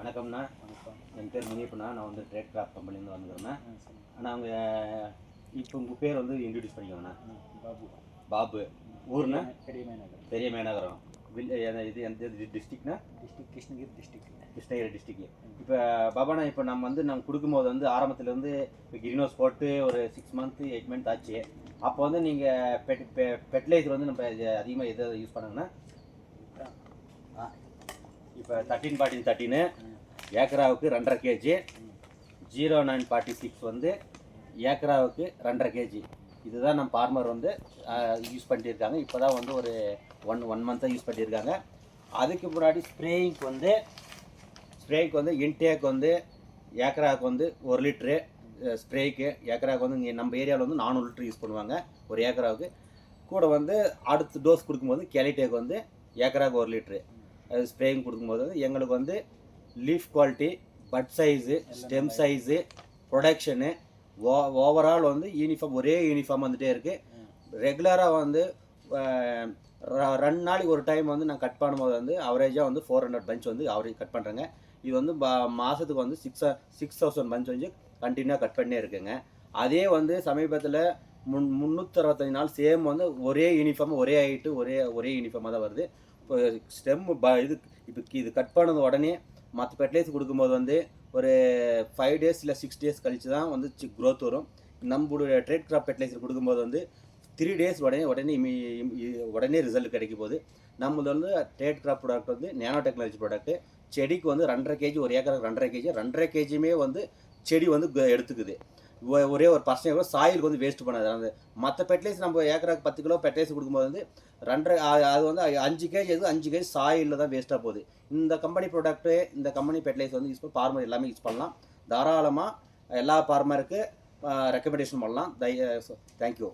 வணக்கம்ண்ணா. என் பேர் முனியப்பண்ணா. நான் வந்து ட்ரேட் கிராஃப்ட் கம்பெனிலேருந்து வந்துக்கிறேண்ணா. ஆனால் அவங்க இப்போ உங்கள் பேர் வந்து இன்ட்ரடியூஸ் பண்ணிக்கோங்கண்ணா. பாபு. ஊர்ண்ணா? பெரிய மேநகரம். இது எந்த டிஸ்ட்ரிக்ட்னா? கிருஷ்ணகிரி டிஸ்ட்ரிக்ட். இப்போ பாபாண்ணா, இப்போ நம்ம கொடுக்கும்போது வந்து ஆரம்பத்துலேருந்து இப்போ கிரீன் போட்டு ஒரு 6 மந்த் 8 மந்த் ஆச்சு. அப்போ வந்து நீங்கள் ஃபெர்டிலைசர் வந்து நம்ம அதிகமாக எதை யூஸ் பண்ணுங்கன்னா, இப்போ 13-14-13 ஏக்கராவுக்கு 2.5 kg, 09-46 வந்து ஏக்கராவுக்கு 2.5 kg. இதுதான் நம்ம ஃபார்மர் வந்து யூஸ் பண்ணியிருக்காங்க. இப்போ தான் வந்து ஒரு ஒன் மந்த்தாக யூஸ் பண்ணியிருக்காங்க. அதுக்கு முன்னாடி ஸ்ப்ரேயிங்க்கு வந்து இன்டேக் வந்து ஏக்கராவுக்கு வந்து 1 லிட்ரு ஸ்ப்ரேக்கு. ஏக்கராவுக்கு வந்து இங்கே நம்ம ஏரியாவில் வந்து 400 லிட்ரு யூஸ் பண்ணுவாங்க ஒரு ஏக்கராவுக்கு. கூட வந்து அடுத்த டோஸ் கொடுக்கும்போது கேலிடேக் வந்து ஏக்கராவுக்கு 1 லிட்ரு ஸ்ப்ரேயிங் கொடுக்கும்போது எங்களுக்கு வந்து leaf quality, but size, stem size, production overall வந்து ஒரே யூனிஃபார்ம் வந்துகிட்டே இருக்குது. ரெகுலராக வந்து 2 நாளைக்கு ஒரு டைம் வந்து நான் கட் பண்ணும்போது வந்து அவரேஜாக வந்து 400 பஞ்ச் வந்து அவரேஜ் கட் பண்ணுறேங்க. இது வந்து மாதத்துக்கு வந்து 6,000 பஞ்ச் வந்து கண்டினியூவாக கட் பண்ணே இருக்குங்க. அதே வந்து சமீபத்தில் 365 நாள் சேம் வந்து ஒரே யூனிஃபார்ம், ஒரே ஹைட்டு, ஒரே யூனிஃபார்மாக தான் வருது. இப்போ ஸ்டெம் இது கட் பண்ணது உடனே மற்ற ஃபெர்டிலைசர் கொடுக்கும்போது வந்து ஒரு 5 days இல்லை 6 days கழிச்சு தான் வந்து க்ரோத் வரும். நம்மளுடைய ட்ரேட் கிராப் ஃபெர்டிலைசர் கொடுக்கும்போது வந்து 3 days உடனே ரிசல்ட் கிடைக்கும் போது நம்மளது வந்து ட்ரேட் கிராப் ப்ராடக்ட் வந்து நேனோ டெக்னாலஜி ப்ராடக்ட்டு. செடிக்கு வந்து 2.5 kg, ஒரு ஏக்கருக்கு 2.5 kgமே வந்து செடி வந்து எடுத்துக்குது. ஒரே ஒரு பர்சன்டேஜ் கூட சாயிலுக்கு வந்து வேஸ்ட் பண்ணாது. அந்த மற்ற ஃபெர்டிலைசர் நம்ம ஏக்கராக்கு 10 கிலோ ஃபெர்டிலைசர் கொடுக்கும்போது வந்து 2.5 அது வந்து 5 kg 5 kg சாயிலில் தான் வேஸ்ட்டாக போகுது. இந்த கம்பெனி ப்ராடக்ட்டு, இந்த கம்பெனி ஃபெர்டிலைசர் வந்து யூஸ் பண்ணி ஃபார்மர் எல்லாமே யூஸ் பண்ணலாம். தாராளமாக எல்லா ஃபார்மருக்கு ரெக்கமெண்டேஷன் பண்ணலாம். தேங்க்யூ.